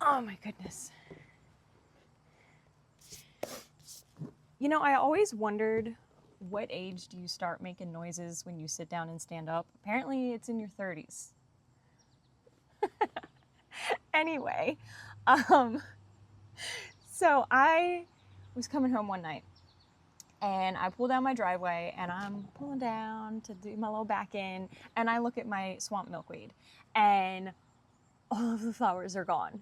Oh my goodness. You know, I always wondered, what age do you start making noises when you sit down and stand up? Apparently it's in your 30s. Anyway, um, so I was coming home one night and I pull down my driveway and I'm pulling down to do my little back end and I look at my swamp milkweed and all of the flowers are gone.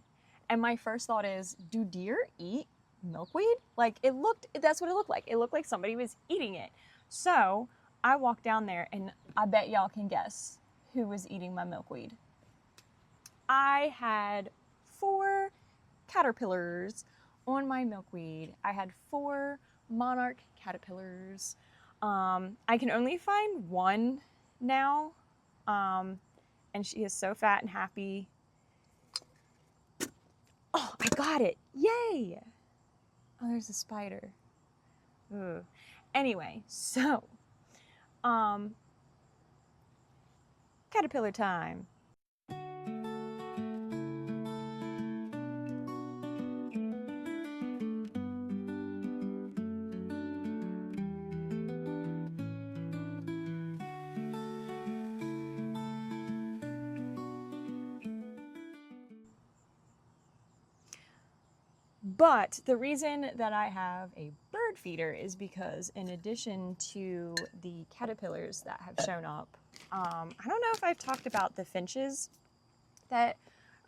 And my first thought is, do deer eat milkweed? Like that's what it looked like. It looked like somebody was eating it. So I walked down there and I bet y'all can guess who was eating my milkweed. I had 4 caterpillars on my milkweed. I had 4 monarch caterpillars. I can only find one now, and she is so fat and happy. Oh, I got it! Yay! Oh, there's a spider. Ugh. Anyway, so, caterpillar time. But the reason that I have a bird feeder is because in addition to the caterpillars that have shown up, I don't know if I've talked about the finches that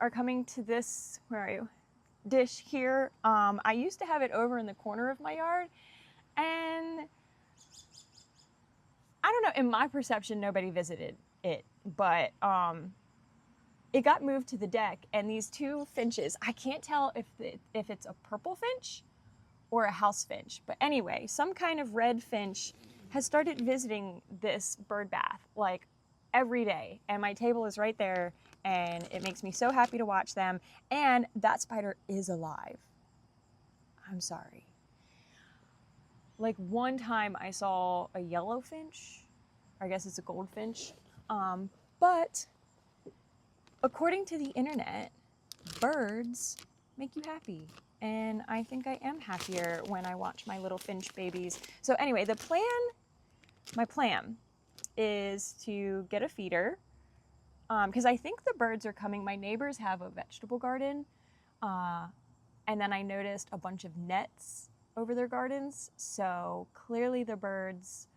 are coming to this, where are you, dish here. I used to have it over in the corner of my yard, and I don't know, in my perception, nobody visited it, but it got moved to the deck, and these 2 finches, I can't tell if it's a purple finch or a house finch, but anyway, some kind of red finch has started visiting this bird bath like every day, and my table is right there, and it makes me so happy to watch them, and that spider is alive. I'm sorry. Like one time I saw a yellow finch, or I guess it's a goldfinch, but according to the internet, birds make you happy. And I think I am happier when I watch my little finch babies. So anyway, my plan is to get a feeder, because I think the birds are coming. My neighbors have a vegetable garden, and then I noticed a bunch of nets over their gardens. So clearly the birds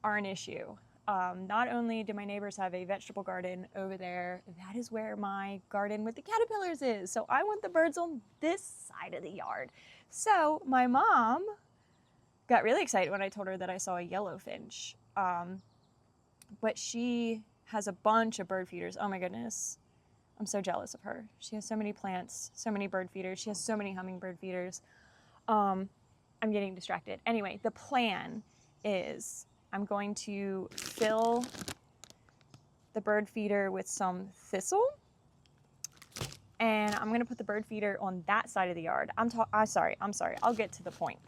are an issue. Not only do my neighbors have a vegetable garden over there, that is where my garden with the caterpillars is. So I want the birds on this side of the yard. So my mom got really excited when I told her that I saw a yellow finch. But she has a bunch of bird feeders. Oh my goodness. I'm so jealous of her. She has so many plants, so many bird feeders. She has so many hummingbird feeders. I'm getting distracted. Anyway, the plan is I'm going to fill the bird feeder with some thistle, and I'm going to put the bird feeder on that side of the yard. I'm sorry. I'll get to the point.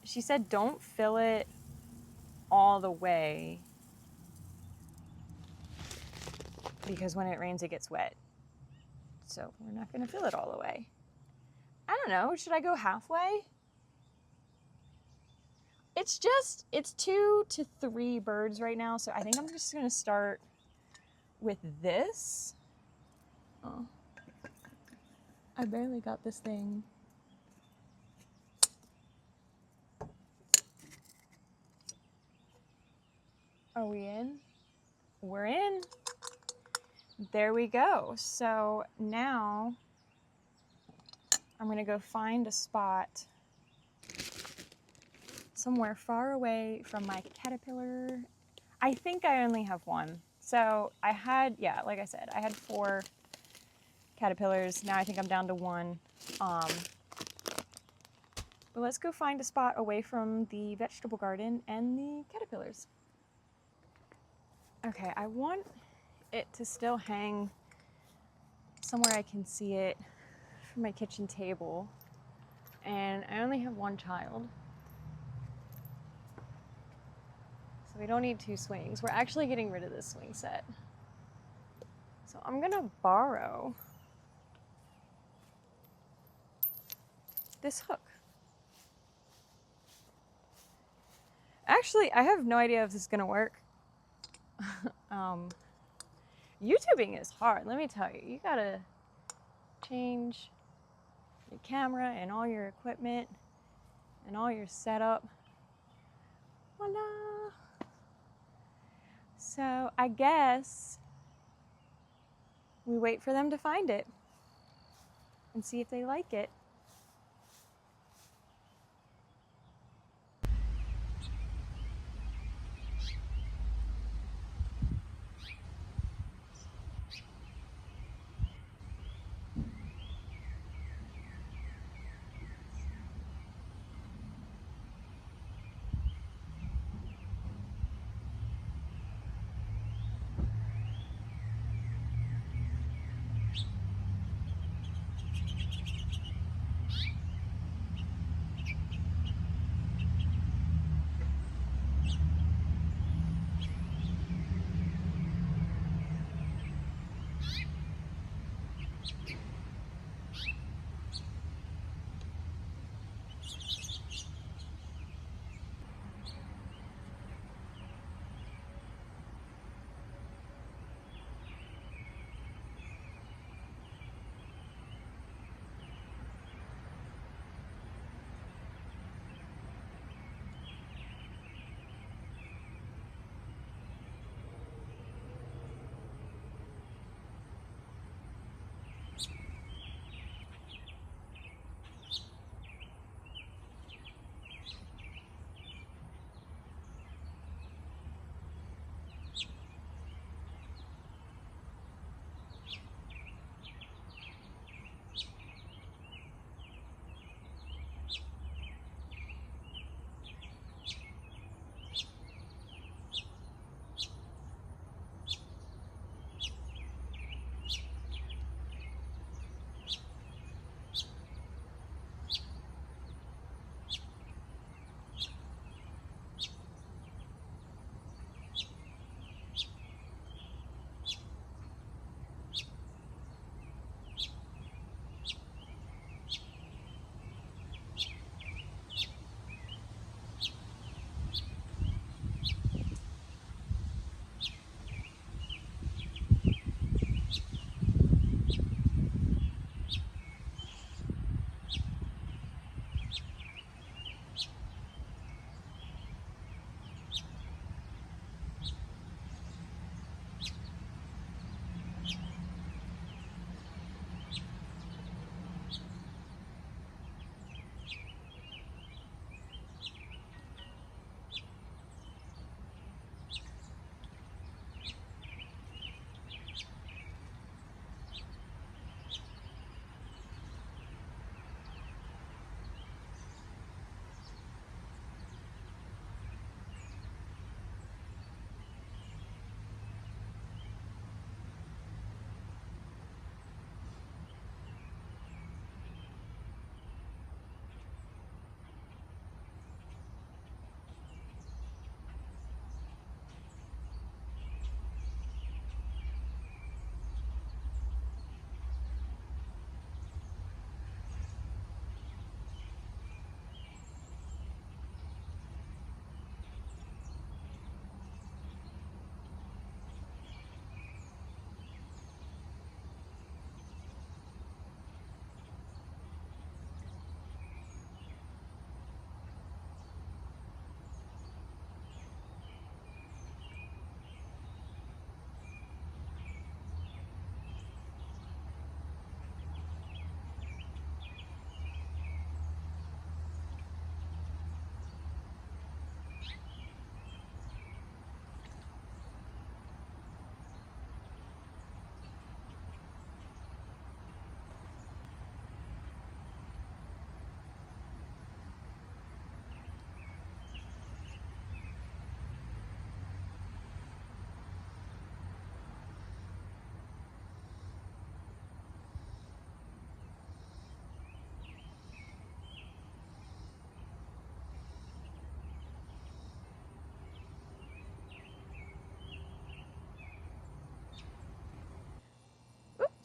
She said don't fill it all the way because when it rains it gets wet. So we're not going to fill it all the way. I don't know. Should I go halfway? It's 2 to 3 birds right now, so I think I'm just going to start with this. Oh, I barely got this thing. Are we in? We're in. There we go. So now I'm going to go find a spot somewhere far away from my caterpillar. I think I only have one. So I had, like I said, I had 4 caterpillars. Now I think I'm down to 1. But let's go find a spot away from the vegetable garden and the caterpillars. Okay, I want it to still hang somewhere I can see it from my kitchen table. And I only have 1 child. So We don't need 2 swings. We're actually getting rid of this swing set. So I'm gonna borrow this hook. Actually, I have no idea if this is gonna work. YouTubing is hard, let me tell you. You gotta change your camera and all your equipment and all your setup. Voila! So I guess we wait for them to find it and see if they like it.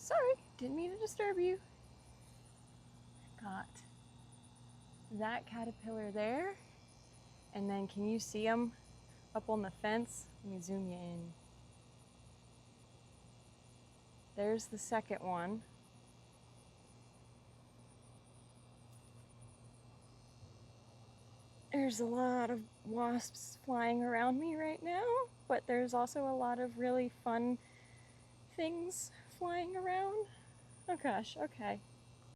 Sorry, didn't mean to disturb you. Got that caterpillar there. And then can you see them up on the fence? Let me zoom you in. There's the second one. There's a lot of wasps flying around me right now, but there's also a lot of really fun things flying around. Oh gosh, okay.